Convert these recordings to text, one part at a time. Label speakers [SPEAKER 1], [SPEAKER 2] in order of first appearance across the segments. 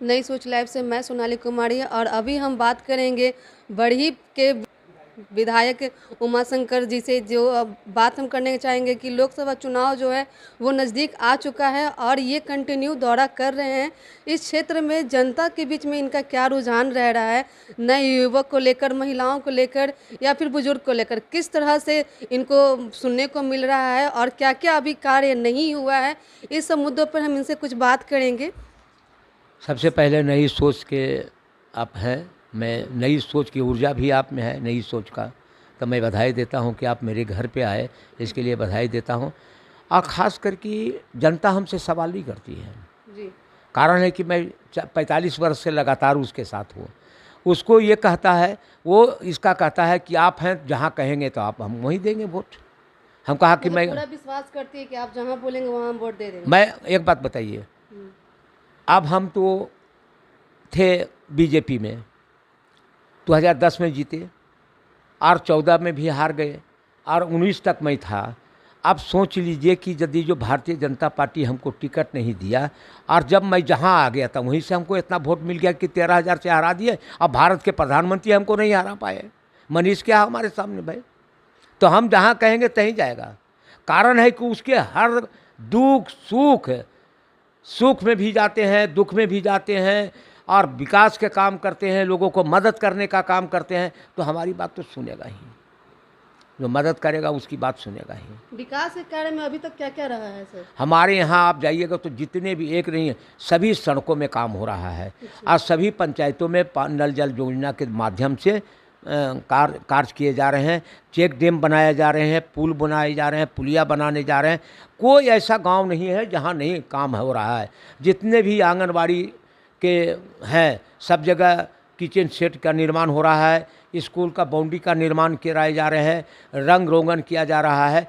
[SPEAKER 1] नई सोच लाइव से मैं सोनाली कुमारी और अभी हम बात करेंगे बरही के विधायक उमाशंकर जी से। जो बात हम करने चाहेंगे कि लोकसभा चुनाव जो है वो नज़दीक आ चुका है और ये कंटिन्यू दौरा कर रहे हैं। इस क्षेत्र में जनता के बीच में इनका क्या रुझान रह रहा है, नए युवक को लेकर, महिलाओं को लेकर या फिर बुजुर्ग को लेकर, किस तरह से इनको सुनने को मिल रहा है और क्या क्या अभी कार्य नहीं हुआ है, इस सब मुद्दों पर हम इनसे कुछ बात करेंगे।
[SPEAKER 2] सबसे पहले नई सोच के आप हैं, मैं नई सोच की ऊर्जा भी आप में है, नई सोच का तो मैं बधाई देता हूं कि आप मेरे घर पे आए, इसके लिए बधाई देता हूं। और ख़ास कर कि जनता हमसे सवाल भी करती है
[SPEAKER 1] जी।
[SPEAKER 2] कारण है कि मैं 45 वर्ष से लगातार उसके साथ हूँ। उसको ये कहता है, वो इसका कहता है कि आप हैं जहाँ कहेंगे तो आप हम वहीं देंगे वोट। हम कहा कि मैं
[SPEAKER 1] पूरा विश्वास करती है कि आप जहाँ बोलेंगे वहाँ हम वोट दे देंगे।
[SPEAKER 2] मैं एक बात बताइए, अब हम तो थे बीजेपी में, 2010 में जीते और 14 में भी हार गए और 19 तक मैं था। अब सोच लीजिए कि यदि जो भारतीय जनता पार्टी हमको टिकट नहीं दिया और जब मैं जहां आ गया था वहीं से हमको इतना वोट मिल गया कि 13,000 से हरा दिए। अब भारत के प्रधानमंत्री हमको नहीं हरा पाए, मनीष क्या हमारे सामने भाई, तो हम जहां कहेंगे तहीं जाएगा। कारण है कि उसके हर दुख सुख में भी जाते हैं, दुख में भी जाते हैं और विकास के काम करते हैं, लोगों को मदद करने का काम करते हैं, तो हमारी बात तो सुनेगा ही। जो मदद करेगा उसकी बात सुनेगा ही।
[SPEAKER 1] विकास के कार्य में अभी तक क्या क्या रहा है सर?
[SPEAKER 2] हमारे यहाँ आप जाइएगा तो जितने भी, एक नहीं है, सभी सड़कों में काम हो रहा है और सभी पंचायतों में नल जल योजना के माध्यम से कार्य किए जा रहे हैं। चेक डैम बनाए जा रहे हैं, पुल बनाए जा रहे हैं, पुलिया बनाने जा रहे हैं। कोई ऐसा गांव नहीं है जहां नहीं काम हो रहा है। जितने भी आंगनबाड़ी के हैं सब जगह किचन सेट का निर्माण हो रहा है, स्कूल का बाउंड्री का निर्माण कराए जा रहे हैं, रंग रोगन किया जा रहा है।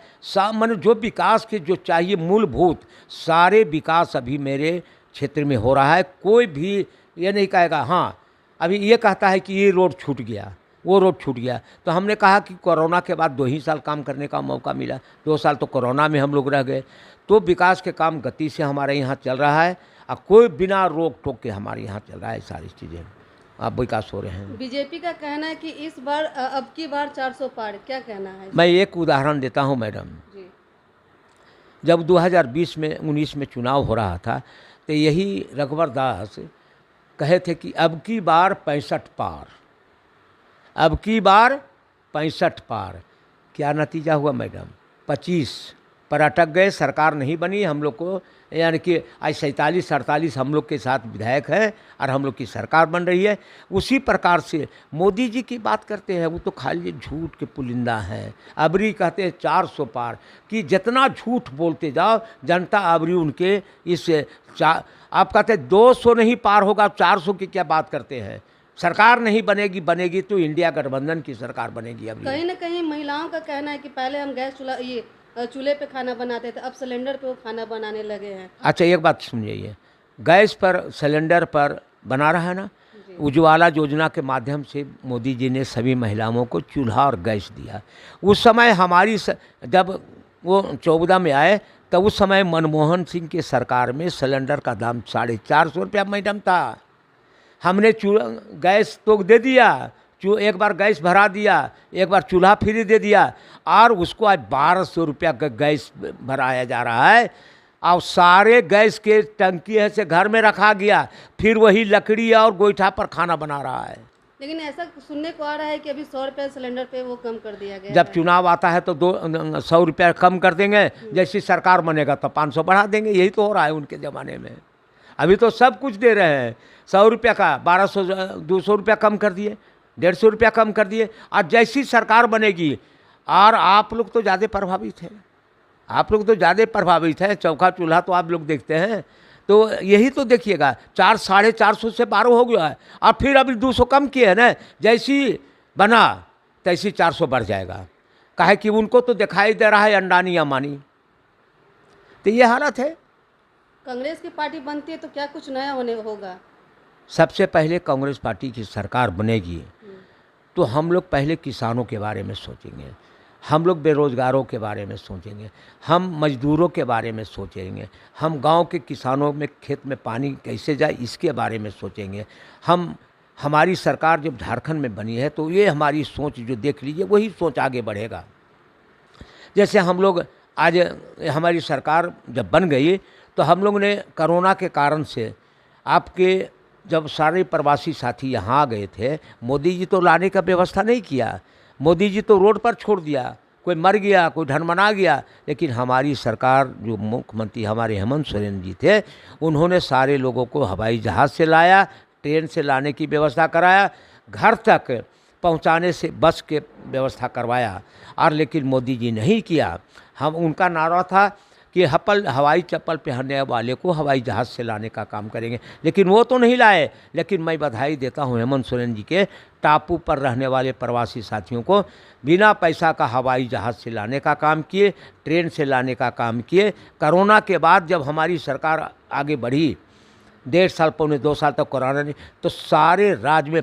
[SPEAKER 2] माने जो विकास के जो चाहिए मूलभूत सारे विकास अभी मेरे क्षेत्र में हो रहा है। कोई भी ये नहीं कहेगा हाँ अभी ये कहता है कि ये रोड छूट गया, वो रोड छूट गया। तो हमने कहा कि कोरोना के बाद 2 ही साल काम करने का मौका मिला, 2 साल तो कोरोना में हम लोग रह गए। तो विकास के काम गति से हमारे यहाँ चल रहा है और कोई बिना रोक टोक के हमारे यहाँ चल रहा है सारी चीज़ें, अब विकास हो रहे हैं।
[SPEAKER 1] बीजेपी का कहना है कि इस बार अब की बार 400 पार, क्या कहना है?
[SPEAKER 2] मैं एक उदाहरण देता हूँ मैडम
[SPEAKER 1] जी।
[SPEAKER 2] जब 2020 में 19 में चुनाव हो रहा था तो यही रघुवर दास कहे थे कि अब की बार 65 पार, अब की बार 65 पार। क्या नतीजा हुआ मैडम? 25 पर अटक गए, सरकार नहीं बनी हम लोग को। यानी कि आज 47-48 हम लोग के साथ विधायक हैं और हम लोग की सरकार बन रही है। उसी प्रकार से मोदी जी की बात करते हैं, वो तो खाली झूठ के पुलिंदा हैं। अबरी कहते हैं 400 पार, कि जितना झूठ बोलते जाओ जनता अबरी उनके इस आप कहते हैं 200 नहीं पार होगा, 400 की क्या बात करते हैं। सरकार नहीं बनेगी तो इंडिया गठबंधन की सरकार बनेगी। अब
[SPEAKER 1] कहीं ना कहीं महिलाओं का कहना है कि पहले हम गैस चूल्हे पे खाना बनाते थे, अब सिलेंडर पे वो खाना बनाने लगे हैं।
[SPEAKER 2] अच्छा एक बात सुनिए, ये गैस पर सिलेंडर पर बना रहा है ना, उज्ज्वला योजना के माध्यम से मोदी जी ने सभी महिलाओं को चूल्हा और गैस दिया। उस समय हमारी जब वो 14 में आए तब उस समय मनमोहन सिंह के सरकार में सिलेंडर का दाम 450 रुपया मैडम था। हमने गैस तो दे दिया, एक बार गैस भरा दिया, एक बार चूल्हा फ्री दे दिया और उसको आज 1200 रुपया का गैस भराया जा रहा है। और सारे गैस के टंकी है से घर में रखा गया, फिर वही लकड़ी और गोईठा पर खाना बना रहा है।
[SPEAKER 1] लेकिन ऐसा सुनने को आ रहा है कि अभी 100 रुपये सिलेंडर पे वो कम कर दिया गया।
[SPEAKER 2] जब चुनाव आता है तो 100 रुपया कम कर देंगे, जैसी सरकार बनेगा तो 500 बढ़ा देंगे। यही तो हो रहा है उनके ज़माने में। अभी तो सब कुछ दे रहे हैं, 100 रुपया का 1200 200 रुपया कम कर दिए, 150 रुपया कम कर दिए। और जैसी सरकार बनेगी, और आप लोग तो ज़्यादा प्रभावित हैं, आप लोग तो ज़्यादा प्रभावित हैं। चौका चूल्हा तो आप लोग देखते हैं, तो यही तो देखिएगा 400-450 से 12 हो गया है और फिर अभी 200 कम किए हैं ना। जैसी बना तैसी 400 बढ़ जाएगा। काहे कि उनको तो दिखाई दे रहा है अंडानी अमानी, तो ये हालत है।
[SPEAKER 1] कांग्रेस की पार्टी बनती है तो क्या कुछ नया होगा?
[SPEAKER 2] सबसे पहले कांग्रेस पार्टी की सरकार बनेगी तो हम लोग पहले किसानों के बारे में सोचेंगे। हम लोग बेरोज़गारों के बारे में सोचेंगे, हम मज़दूरों के बारे में सोचेंगे, हम गांव के किसानों में खेत में पानी कैसे जाए इसके बारे में सोचेंगे। हमारी सरकार जब झारखंड में बनी है तो ये हमारी सोच जो देख लीजिए वही सोच आगे बढ़ेगा। जैसे हम लोग आज हमारी सरकार जब बन गई तो हम लोग ने कोरोना के कारण से आपके जब सारे प्रवासी साथी यहाँ आ गए थे, मोदी जी तो लाने का व्यवस्था नहीं किया, मोदी जी तो रोड पर छोड़ दिया, कोई मर गया कोई ढनमना गया। लेकिन हमारी सरकार जो मुख्यमंत्री हमारे हेमंत सोरेन जी थे, उन्होंने सारे लोगों को हवाई जहाज़ से लाया, ट्रेन से लाने की व्यवस्था कराया, घर तक पहुंचाने से बस के व्यवस्था करवाया। और लेकिन मोदी जी नहीं किया। हम उनका नारा था कि हवाई चप्पल पहनने वाले को हवाई जहाज़ से लाने का काम करेंगे, लेकिन वो तो नहीं लाए। लेकिन मैं बधाई देता हूँ हेमंत सोरेन जी के, टापू पर रहने वाले प्रवासी साथियों को बिना पैसा का हवाई जहाज़ से लाने का काम किए, ट्रेन से लाने का काम किए। कोरोना के बाद जब हमारी सरकार आगे बढ़ी, 1.5 साल पौने 2 साल तक कोरोना नहीं, तो सारे राज्य में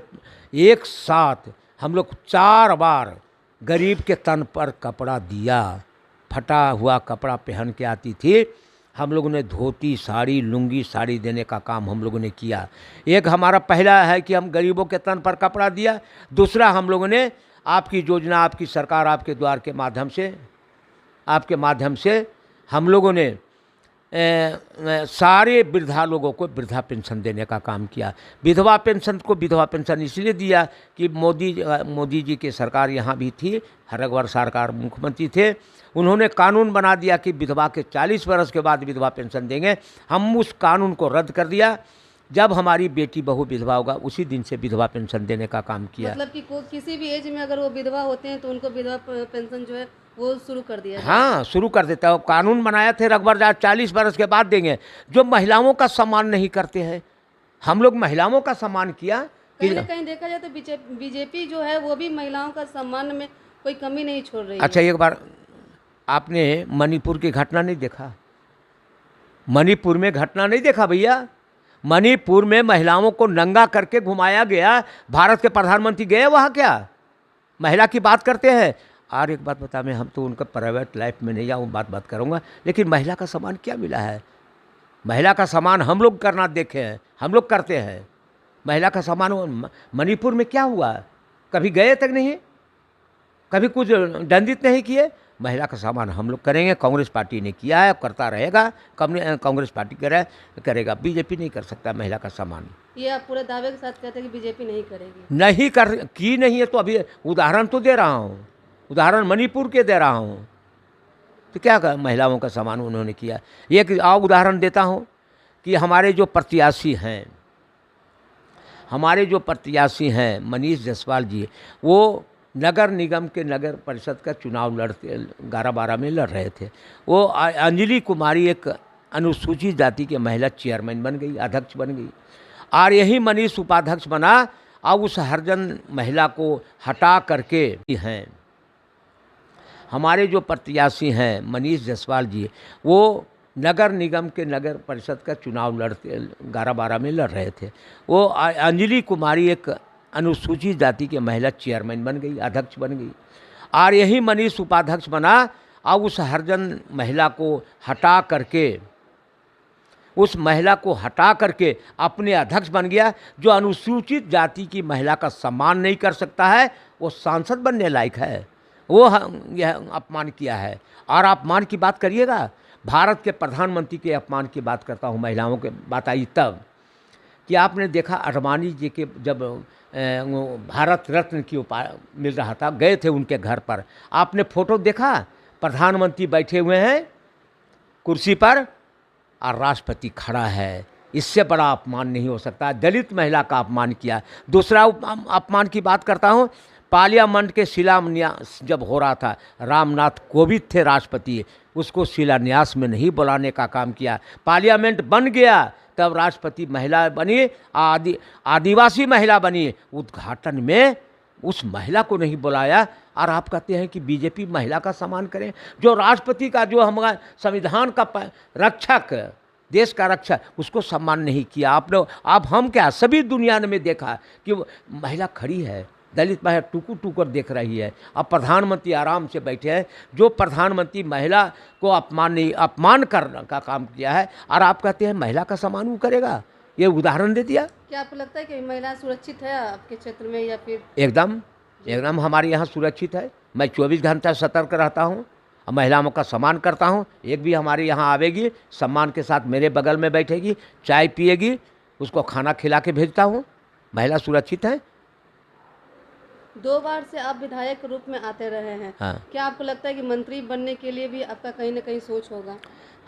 [SPEAKER 2] एक साथ हम लोग 4 बार गरीब के तन पर कपड़ा दिया। फटा हुआ कपड़ा पहन के आती थी, हम लोगों ने धोती साड़ी लुंगी साड़ी देने का काम हम लोगों ने किया। एक हमारा पहला है कि हम गरीबों के तन पर कपड़ा दिया। दूसरा हम लोगों ने आपकी योजना, आपकी सरकार, आपके द्वार के माध्यम से, आपके माध्यम से हम लोगों ने सारे वृद्धा लोगों को वृद्धा पेंशन देने का काम किया। विधवा पेंशन को विधवा पेंशन इसलिए दिया कि मोदी जी की सरकार यहाँ भी थी, हरगवर सरकार मुख्यमंत्री थे, उन्होंने कानून बना दिया कि विधवा के 40 वर्ष के बाद विधवा पेंशन देंगे। हम उस कानून को रद्द कर दिया। जब हमारी बेटी बहू विधवा होगा उसी दिन से विधवा पेंशन देने का काम किया।
[SPEAKER 1] मतलब कि किसी भी एज में अगर वो विधवा होते हैं तो उनको विधवा पेंशन जो है वो शुरू कर दिया।
[SPEAKER 2] हाँ, शुरू कर देता है। कानून बनाया थे रघुवर दास 40 वर्ष के बाद देंगे। जो महिलाओं का सम्मान नहीं करते हैं, हम लोग महिलाओं का सम्मान किया।
[SPEAKER 1] कहीं ना कहीं देखा जाए तो बीजेपी जो है वो भी महिलाओं का सम्मान में कोई कमी नहीं छोड़ रही
[SPEAKER 2] अच्छा, एक बार आपने मणिपुर की घटना नहीं देखा? मणिपुर में घटना नहीं देखा भैया? मणिपुर में महिलाओं को नंगा करके घुमाया गया। भारत के प्रधानमंत्री गए वहाँ क्या? महिला की बात करते हैं। और एक बात बता, मैं हम तो उनका प्राइवेट लाइफ में नहीं जाऊँ, बात करूँगा, लेकिन महिला का सम्मान क्या मिला है? महिला का सम्मान हम लोग करना देखे हैं, हम लोग करते हैं। महिला का सम्मान मणिपुर में क्या हुआ? कभी गए तक नहीं, कभी कुछ दंडित नहीं किए। महिला का सम्मान हम लोग करेंगे। कांग्रेस पार्टी ने किया है, करता रहेगा। कांग्रेस पार्टी करेगा, बीजेपी नहीं कर सकता महिला का सम्मान।
[SPEAKER 1] ये आप पूरे दावे के साथ कहते हैं कि बीजेपी नहीं करेगी?
[SPEAKER 2] नहीं है तो अभी उदाहरण तो दे रहा हूँ, उदाहरण मणिपुर के दे रहा हूँ। तो क्या महिलाओं का सम्मान उन्होंने किया। एक और उदाहरण देता हूँ कि हमारे जो प्रत्याशी हैं मनीष जायसवाल जी, वो नगर निगम के नगर परिषद का चुनाव लड़ते 11-12 में लड़ रहे थे। वो अंजलि कुमारी एक अनुसूचित जाति के महिला चेयरमैन बन गई, अध्यक्ष बन गई। और यही मनीष उपाध्यक्ष बना और उस हरिजन महिला को हटा करके हैं हमारे जो प्रत्याशी हैं मनीष जायसवाल जी, वो नगर निगम के नगर परिषद का चुनाव लड़ते 11-12 में लड़ रहे थे। वो अंजलि कुमारी एक अनुसूचित जाति के महिला चेयरमैन बन गई, अध्यक्ष बन गई। और यही मनीष उपाध्यक्ष बना और उस हरिजन महिला को हटा करके अपने अध्यक्ष बन गया। जो अनुसूचित जाति की महिला का सम्मान नहीं कर सकता है वो सांसद बनने लायक है? वो यह अपमान किया है। और अपमान की बात करिएगा, भारत के प्रधानमंत्री के अपमान की बात करता हूँ, महिलाओं के बात आई तब कि आपने देखा अडवाणी जी के जब भारत रत्न की मिल रहा था, गए थे उनके घर पर, आपने फोटो देखा? प्रधानमंत्री बैठे हुए हैं कुर्सी पर और राष्ट्रपति खड़ा है। इससे बड़ा अपमान नहीं हो सकता। दलित महिला का अपमान किया। दूसरा अपमान की बात करता हूँ, पार्लियामेंट के शिलान्यास जब हो रहा था, रामनाथ कोविंद थे राष्ट्रपति, उसको शिलान्यास में नहीं बुलाने का काम किया। पार्लियामेंट बन गया तब राष्ट्रपति महिला बनी, आदिवासी महिला बनी, उद्घाटन में उस महिला को नहीं बुलाया। और आप कहते हैं कि बीजेपी महिला का सम्मान करें? जो राष्ट्रपति का, जो हमारा संविधान का रक्षक, देश का रक्षक, उसको सम्मान नहीं किया आप लोग। अब हम क्या, सभी दुनिया में देखा कि महिला खड़ी है, दलित महिला टुकुर टुकुर देख रही है। अब प्रधानमंत्री आराम से बैठे हैं। जो प्रधानमंत्री महिला को अपमान करने का काम किया है, और आप कहते हैं महिला का सम्मान वो करेगा। ये उदाहरण दे दिया।
[SPEAKER 1] क्या आपको लगता है कि महिला सुरक्षित है आपके क्षेत्र में, या फिर?
[SPEAKER 2] एकदम हमारे यहाँ सुरक्षित है। मैं 24 घंटा सतर्क रहता हूँ, महिलाओं का सम्मान करता हूँ। एक भी हमारे यहाँ आवेगी, सम्मान के साथ मेरे बगल में बैठेगी, चाय पिएगी, उसको खाना खिला के भेजता हूँ। महिला सुरक्षित है।
[SPEAKER 1] 2 बार से आप विधायक के रूप में आते रहे हैं।
[SPEAKER 2] हाँ।
[SPEAKER 1] क्या आपको लगता है कि मंत्री बनने के लिए भी आपका कहीं ना कहीं सोच होगा?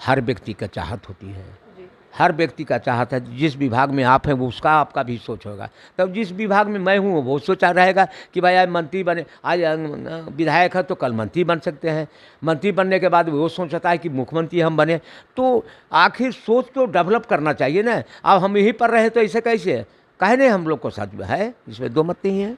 [SPEAKER 2] हर व्यक्ति का चाहत होती है,
[SPEAKER 1] जी।
[SPEAKER 2] हर व्यक्ति का चाहत है। जिस विभाग में आप हैं वो उसका आपका भी सोच होगा। तब जिस विभाग में मैं हूँ वो सोचा रहेगा कि भाई आज मंत्री बने, आज विधायक है तो कल मंत्री बन सकते हैं। मंत्री बनने के बाद वो सोचता है कि मुख्यमंत्री हम बने। तो आखिर सोच तो डेवलप करना चाहिए ना। अब हम यहीं पर रहे तो ऐसे कैसे? कहने हम लोग को सच है, इसमें दो मत नहीं है।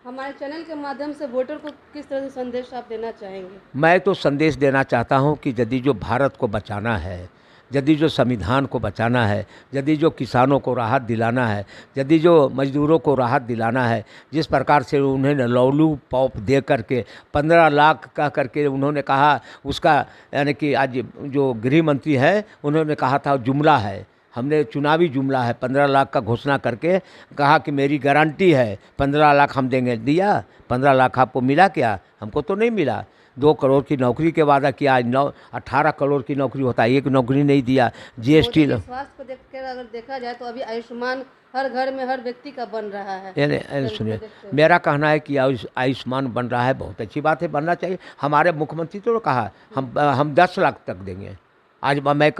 [SPEAKER 1] हमारे चैनल के माध्यम से वोटर को किस तरह से संदेश आप देना चाहेंगे?
[SPEAKER 2] मैं तो संदेश देना चाहता हूं कि यदि जो भारत को बचाना है, यदि जो संविधान को बचाना है, यदि जो किसानों को राहत दिलाना है, यदि जो मजदूरों को राहत दिलाना है, जिस प्रकार से उन्हें लौलू पॉप दे करके 15 लाख का करके उन्होंने कहा, उसका यानी कि आज जो गृह मंत्री है उन्होंने कहा था जुमला है, हमने चुनावी जुमला है, 15 लाख का घोषणा करके कहा कि मेरी गारंटी है 15 लाख हम देंगे। दिया? 15 लाख आपको मिला क्या? हमको तो नहीं मिला। 2 करोड़ की नौकरी के वादा किया, आज 18 करोड़ की नौकरी होता है, एक नौकरी नहीं दिया। जीएसटी
[SPEAKER 1] स्वास्थ्य को देखकर अगर देखा जाए तो अभी आयुष्मान हर घर में हर व्यक्ति का बन रहा है।
[SPEAKER 2] सुनिए, मेरा कहना है कि आयुष्मान बन रहा है, बहुत अच्छी बात है, बनना चाहिए। हमारे मुख्यमंत्री तो कहा हम 10 लाख तक देंगे। आज मैं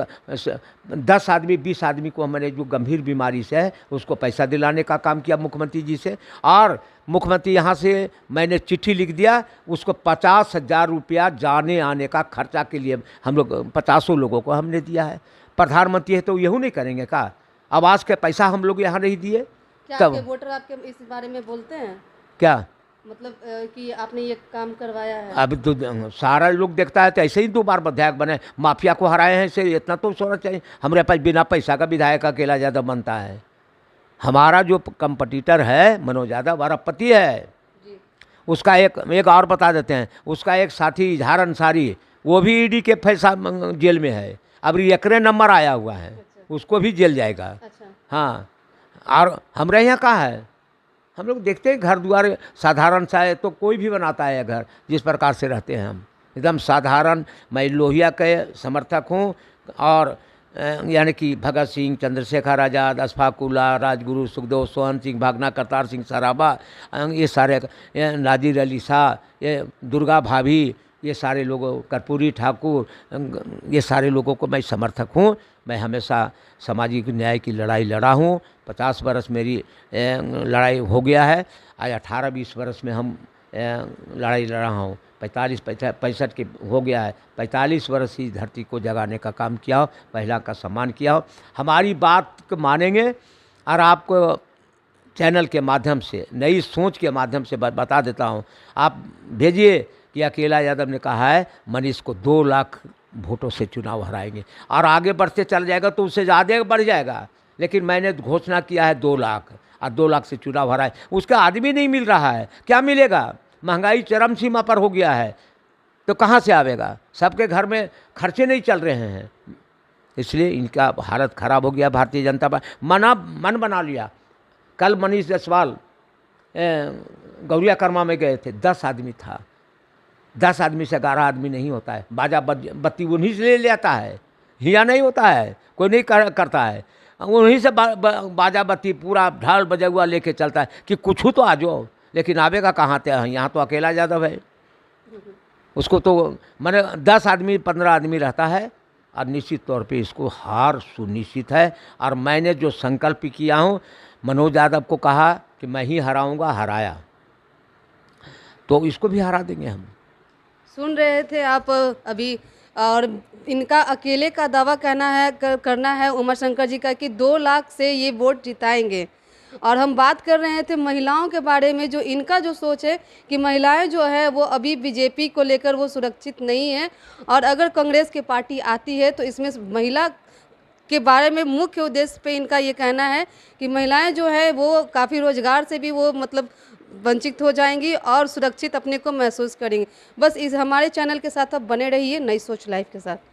[SPEAKER 2] 10 आदमी 20 आदमी को हमने जो गंभीर बीमारी से है उसको पैसा दिलाने का काम किया मुख्यमंत्री जी से। और मुख्यमंत्री यहाँ से मैंने चिट्ठी लिख दिया, उसको 50,000 रुपया जाने आने का खर्चा के लिए हम लोग 50 लोगों को हमने दिया है। प्रधानमंत्री है तो यही नहीं करेंगे का? आवास के पैसा हम लोग यहाँ नहीं दिए।
[SPEAKER 1] क्या आपके वोटर आपके इस बारे में बोलते हैं
[SPEAKER 2] क्या?
[SPEAKER 1] मतलब कि आपने ये काम करवाया है?
[SPEAKER 2] अब तो सारा लोग देखता है तो ऐसे ही 2 बार विधायक बने, माफिया को हराए हैं, इसे इतना तो सोचना चाहिए। हमारे पास बिना पैसा का विधायक अकेला ज़्यादा बनता है। हमारा जो कंपटीटर है मनोज यादव वारापति है
[SPEAKER 1] जी।
[SPEAKER 2] उसका एक और बता देते हैं, उसका एक साथी इजहार अंसारी, वो भी ईडी के पैसा जेल में है। अब एकरे नंबर आया हुआ है।
[SPEAKER 1] अच्छा।
[SPEAKER 2] उसको भी जेल जाएगा।
[SPEAKER 1] अच्छा।
[SPEAKER 2] हाँ, और हमारे यहाँ कहाँ है? हम लोग देखते हैं घर द्वार साधारण सा है तो कोई भी बनाता है घर, जिस प्रकार से रहते हैं हम एकदम साधारण। मैं लोहिया के समर्थक हूँ, और यानी कि भगत सिंह, चंद्रशेखर आज़ाद, अशफाक उल्लाह, राजगुरु, सुखदेव, सोहन सिंह, भागना, करतार सिंह सराबा, ये सारे, नाजिर अली शाह, ये दुर्गा भाभी, ये सारे लोगों, कर्पूरी ठाकुर, ये सारे लोगों को मैं समर्थक हूँ। मैं हमेशा सामाजिक न्याय की लड़ाई लड़ा हूँ। 50 वर्ष मेरी लड़ाई हो गया है। आज 18-20 वर्ष में हम लड़ाई लड़ा हूँ। 45-65 के हो गया है। 45 वर्ष ही धरती को जगाने का काम किया हो, महिला का सम्मान किया हो। हमारी बात को मानेंगे, और आपको चैनल के माध्यम से, नई सोच के माध्यम से बता देता हूँ। आप भेजिए कि अकेला यादव ने कहा है मनीष को 2 लाख वोटों से चुनाव हराएंगे, और आगे बढ़ते चल जाएगा तो उससे ज़्यादा बढ़ जाएगा। लेकिन मैंने घोषणा किया है 2 लाख, और 2 लाख से चुनाव हराए। उसका आदमी नहीं मिल रहा है, क्या मिलेगा? महंगाई चरम सीमा पर हो गया है, तो कहाँ से आवेगा? सबके घर में खर्चे नहीं चल रहे हैं, इसलिए इनका हालत ख़राब हो गया। भारतीय जनता पार्टी मन बना लिया। कल मनीष जायसवाल गौरिया कर्मा में गए थे, 10 आदमी था। 10 आदमी से 11 आदमी नहीं होता है। बाजा बत्ती उन्हीं से ले आता है, हिया नहीं होता है, कोई नहीं करता है। उन्हीं से बाजा बत्ती पूरा ढाल बजा हुआ लेके चलता है कि कुछ तो आ जाओ, लेकिन आवेगा कहाँ से? यहाँ तो अकेला यादव है। उसको तो मैंने 10 आदमी 15 आदमी रहता है, और निश्चित तौर पे इसको हार सुनिश्चित है। और मैंने जो संकल्प किया हूँ, मनोज यादव को कहा कि मैं ही हराऊंगा, हराया, तो इसको भी हरा देंगे हम।
[SPEAKER 1] सुन रहे थे आप अभी, और इनका अकेले का दावा करना है उमा शंकर जी का कि 2 लाख से ये वोट जिताएंगे। और हम बात कर रहे थे महिलाओं के बारे में, जो इनका जो सोच है कि महिलाएं जो है वो अभी बीजेपी को लेकर वो सुरक्षित नहीं है, और अगर कांग्रेस की पार्टी आती है तो इसमें महिला के बारे में मुख्य उद्देश्य पे इनका ये कहना है कि महिलाएं जो है वो काफ़ी रोजगार से भी वो मतलब वंचित हो जाएंगी और सुरक्षित अपने को महसूस करेंगी। बस इस हमारे चैनल के साथ आप बने रहिए नई सोच लाइफ के साथ।